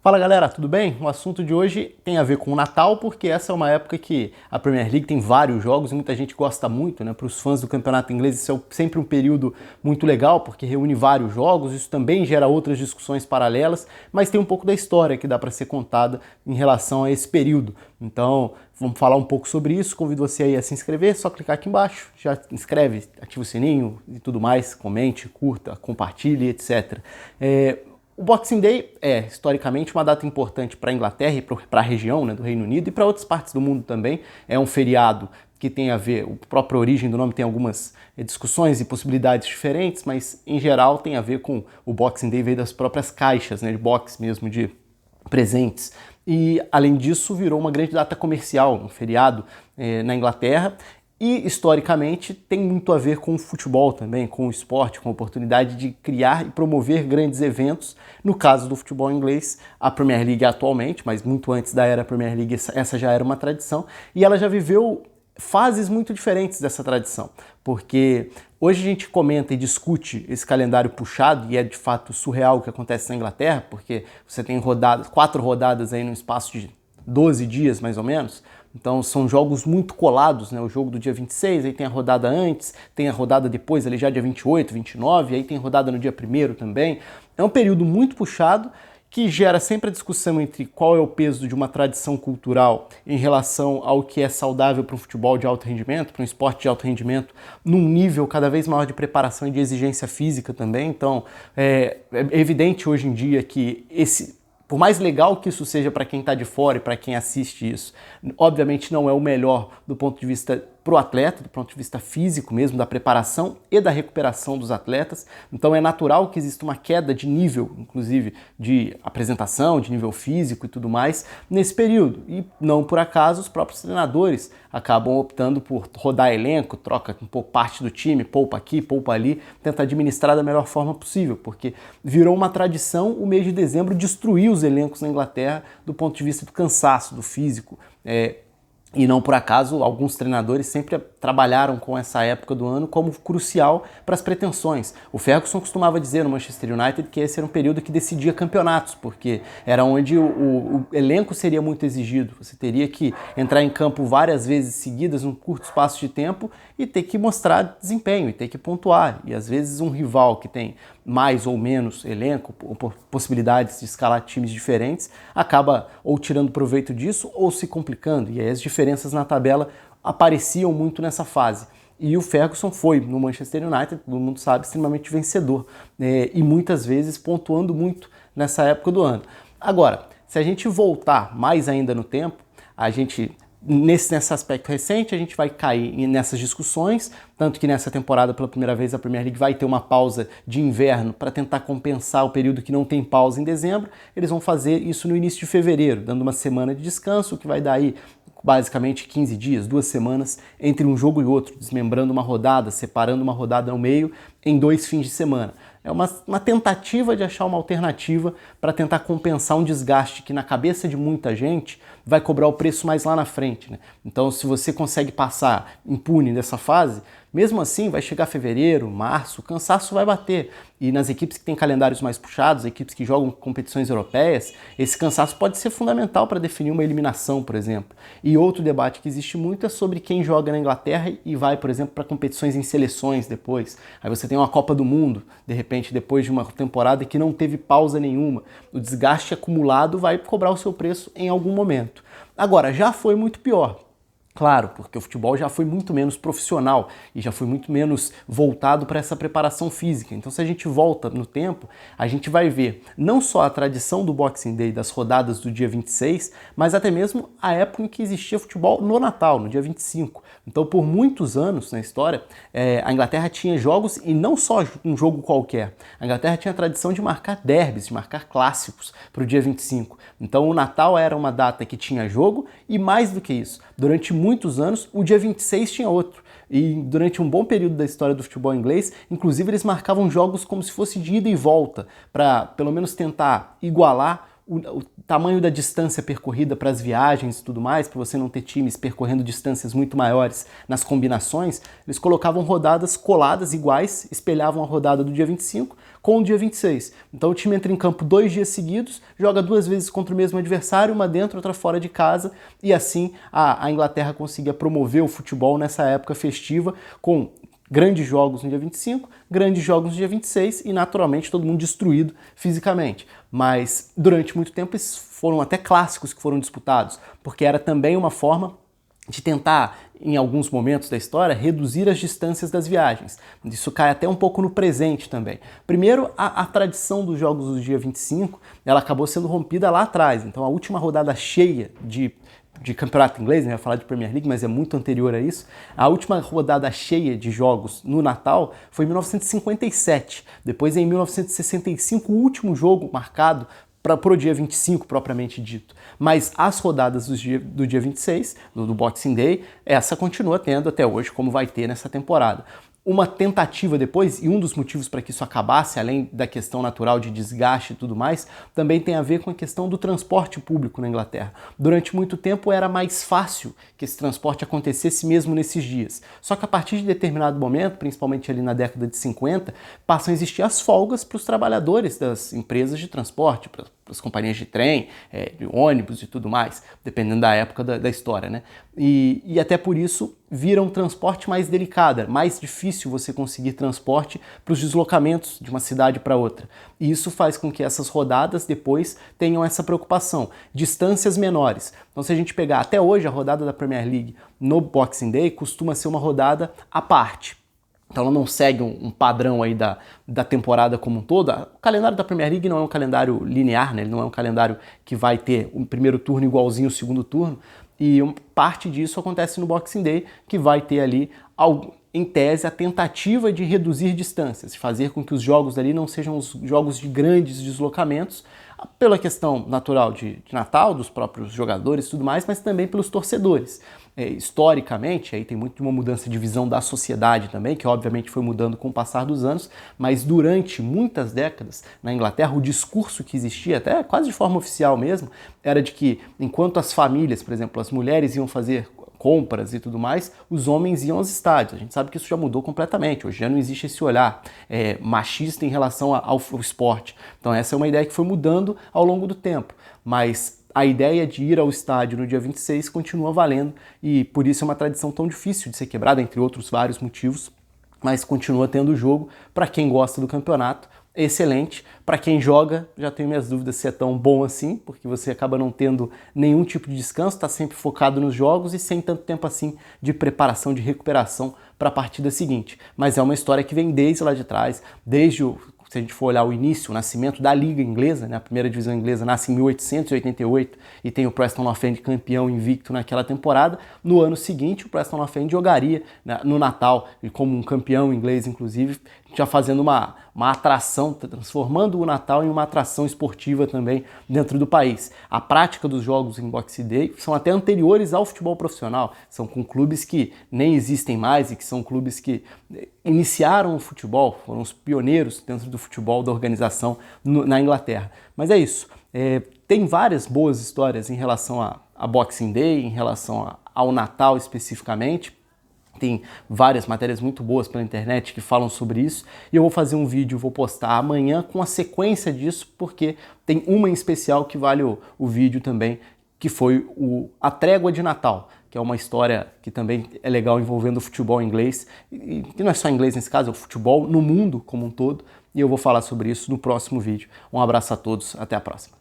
Fala galera, tudo bem? O assunto de hoje tem a ver com o Natal, porque essa é uma época que a Premier League tem vários jogos e muita gente gosta muito, né? Para os fãs do campeonato inglês, isso é sempre um período muito legal, porque reúne vários jogos, isso também gera outras discussões paralelas, mas tem um pouco da história que dá para ser contada em relação a esse período. Então, vamos falar um pouco sobre isso. Convido você aí a se inscrever, só clicar aqui embaixo, já se inscreve, ativa o sininho e tudo mais, comente, curta, compartilhe, etc. O Boxing Day é, historicamente, uma data importante para a Inglaterra e para a região, né, do Reino Unido e para outras partes do mundo também. É um feriado que tem a ver, a própria origem do nome tem algumas discussões e possibilidades diferentes, mas em geral tem a ver com o Boxing Day, veio das próprias caixas, né, de boxe mesmo, de presentes. E, além disso, virou uma grande data comercial, um feriado na Inglaterra. E, historicamente, tem muito a ver com o futebol também, com o esporte, com a oportunidade de criar e promover grandes eventos. No caso do futebol inglês, a Premier League atualmente, mas muito antes da era Premier League, essa já era uma tradição, e ela já viveu fases muito diferentes dessa tradição, porque hoje a gente comenta e discute esse calendário puxado, e é de fato surreal o que acontece na Inglaterra, porque você tem rodadas, 4 rodadas aí no espaço de 12 dias, mais ou menos. Então são jogos muito colados, né? O jogo do dia 26, aí tem a rodada antes, tem a rodada depois, ali já dia 28, 29, aí tem rodada no dia 1º também. É um período muito puxado, que gera sempre a discussão entre qual é o peso de uma tradição cultural em relação ao que é saudável para um futebol de alto rendimento, para um esporte de alto rendimento, num nível cada vez maior de preparação e de exigência física também. Então é evidente hoje em dia que por mais legal que isso seja para quem está de fora e para quem assiste isso, obviamente não é o melhor do ponto de vista pro atleta, do ponto de vista físico mesmo, da preparação e da recuperação dos atletas. Então é natural que exista uma queda de nível, inclusive de apresentação, de nível físico e tudo mais, nesse período. E não por acaso os próprios treinadores acabam optando por rodar elenco, troca um pouco parte do time, poupa aqui, poupa ali, tenta administrar da melhor forma possível, porque virou uma tradição o mês de dezembro destruir os elencos na Inglaterra do ponto de vista do cansaço, do físico. E não por acaso, alguns treinadores sempre trabalharam com essa época do ano como crucial para as pretensões. O Ferguson costumava dizer no Manchester United que esse era um período que decidia campeonatos, porque era onde o elenco seria muito exigido. Você teria que entrar em campo várias vezes seguidas num curto espaço de tempo e ter que mostrar desempenho, e ter que pontuar. E às vezes um rival que tem mais ou menos elenco, ou possibilidades de escalar times diferentes, acaba ou tirando proveito disso ou se complicando. E aí as diferenças na tabela apareciam muito nessa fase. E o Ferguson foi, no Manchester United, todo mundo sabe, extremamente vencedor. E muitas vezes pontuando muito nessa época do ano. Agora, se a gente voltar mais ainda no tempo, a gente... Nesse aspecto recente, a gente vai cair nessas discussões, tanto que nessa temporada, pela primeira vez, a Premier League vai ter uma pausa de inverno para tentar compensar o período que não tem pausa em dezembro. Eles vão fazer isso no início de fevereiro, dando uma semana de descanso, o que vai dar aí basicamente 15 dias, 2 semanas entre um jogo e outro, desmembrando uma rodada, separando uma rodada ao meio em 2 fins de semana. É uma tentativa de achar uma alternativa para tentar compensar um desgaste que na cabeça de muita gente vai cobrar o preço mais lá na frente, né? Então, se você consegue passar impune dessa fase, mesmo assim vai chegar fevereiro, março, o cansaço vai bater. E nas equipes que têm calendários mais puxados, equipes que jogam competições europeias, esse cansaço pode ser fundamental para definir uma eliminação, por exemplo. E outro debate que existe muito é sobre quem joga na Inglaterra e vai, por exemplo, para competições em seleções depois. Aí você tem uma Copa do Mundo, de repente, depois de uma temporada que não teve pausa nenhuma. O desgaste acumulado vai cobrar o seu preço em algum momento. Agora, já foi muito pior. Claro, porque o futebol já foi muito menos profissional e já foi muito menos voltado para essa preparação física. Então, se a gente volta no tempo, a gente vai ver não só a tradição do Boxing Day, das rodadas do dia 26, mas até mesmo a época em que existia futebol no Natal, no dia 25. Então, por muitos anos na história, a Inglaterra tinha jogos, e não só um jogo qualquer. A Inglaterra tinha a tradição de marcar derbys, de marcar clássicos para o dia 25. Então, o Natal era uma data que tinha jogo, e mais do que isso, durante muitos anos, o dia 26 tinha outro. E durante um bom período da história do futebol inglês, inclusive eles marcavam jogos como se fosse de ida e volta, para pelo menos tentar igualar o tamanho da distância percorrida para as viagens e tudo mais, para você não ter times percorrendo distâncias muito maiores nas combinações, eles colocavam rodadas coladas iguais, espelhavam a rodada do dia 25 com o dia 26. Então o time entra em campo 2 dias seguidos, joga 2 vezes contra o mesmo adversário, uma dentro, outra fora de casa, e assim a Inglaterra conseguia promover o futebol nessa época festiva com grandes jogos no dia 25, grandes jogos no dia 26 e, naturalmente, todo mundo destruído fisicamente. Mas, durante muito tempo, esses foram até clássicos que foram disputados, porque era também uma forma de tentar, em alguns momentos da história, reduzir as distâncias das viagens. Isso cai até um pouco no presente também. Primeiro, a tradição dos jogos do dia 25, ela acabou sendo rompida lá atrás. Então, a última rodada cheia de campeonato inglês, né? Eu ia falar de Premier League, mas é muito anterior a isso. A última rodada cheia de jogos no Natal foi em 1957. Depois, em 1965, o último jogo marcado para o dia 25, propriamente dito. Mas as rodadas do dia 26, do Boxing Day, essa continua tendo até hoje, como vai ter nessa temporada. Uma tentativa depois, e um dos motivos para que isso acabasse, além da questão natural de desgaste e tudo mais, também tem a ver com a questão do transporte público na Inglaterra. Durante muito tempo era mais fácil que esse transporte acontecesse mesmo nesses dias. Só que a partir de determinado momento, principalmente ali na década de 50, passam a existir as folgas para os trabalhadores das empresas de transporte, para as companhias de trem, de ônibus e tudo mais, dependendo da época da história, né? E até por isso vira um transporte mais delicado, mais difícil você conseguir transporte para os deslocamentos de uma cidade para outra. E isso faz com que essas rodadas depois tenham essa preocupação, distâncias menores. Então se a gente pegar até hoje a rodada da Premier League no Boxing Day, costuma ser uma rodada à parte. Então ela não segue um padrão aí da temporada como um todo. O calendário da Premier League não é um calendário linear, né? Ele não é um calendário que vai ter o primeiro turno igualzinho ao segundo turno. E parte disso acontece no Boxing Day, que vai ter ali, em tese, a tentativa de reduzir distâncias, de fazer com que os jogos ali não sejam os jogos de grandes deslocamentos, pela questão natural de Natal, dos próprios jogadores e tudo mais, mas também pelos torcedores. Historicamente, aí tem muito de uma mudança de visão da sociedade também, que obviamente foi mudando com o passar dos anos, mas durante muitas décadas na Inglaterra o discurso que existia, até quase de forma oficial mesmo, era de que enquanto as famílias, por exemplo, as mulheres iam fazer compras e tudo mais, os homens iam aos estádios. A gente sabe que isso já mudou completamente. Hoje já não existe esse olhar machista em relação ao esporte. Então essa é uma ideia que foi mudando ao longo do tempo. Mas a ideia de ir ao estádio no dia 26 continua valendo e por isso é uma tradição tão difícil de ser quebrada, entre outros vários motivos, mas continua tendo jogo. Para quem gosta do campeonato, excelente. Para quem joga, já tenho minhas dúvidas se é tão bom assim, porque você acaba não tendo nenhum tipo de descanso, está sempre focado nos jogos e sem tanto tempo assim de preparação, de recuperação para a partida seguinte. Mas é uma história que vem desde lá de trás, se a gente for olhar o início, o nascimento da Liga Inglesa, né, a primeira divisão inglesa nasce em 1888 e tem o Preston North End campeão invicto naquela temporada. No ano seguinte, o Preston North End jogaria, né, no Natal, como um campeão inglês, inclusive, já fazendo uma atração, transformando o Natal em uma atração esportiva também dentro do país. A prática dos jogos em Boxing Day são até anteriores ao futebol profissional, são com clubes que nem existem mais e que são clubes que iniciaram o futebol, foram os pioneiros dentro do futebol, da organização na Inglaterra. Mas é isso, tem várias boas histórias em relação a Boxing Day, em relação ao Natal especificamente. Tem várias matérias muito boas pela internet que falam sobre isso e eu vou fazer um vídeo, vou postar amanhã com a sequência disso, porque tem uma em especial que vale o vídeo também, que foi A Trégua de Natal, que é uma história que também é legal envolvendo o futebol inglês, e não é só inglês nesse caso, é o futebol no mundo como um todo, e eu vou falar sobre isso no próximo vídeo. Um abraço a todos, até a próxima.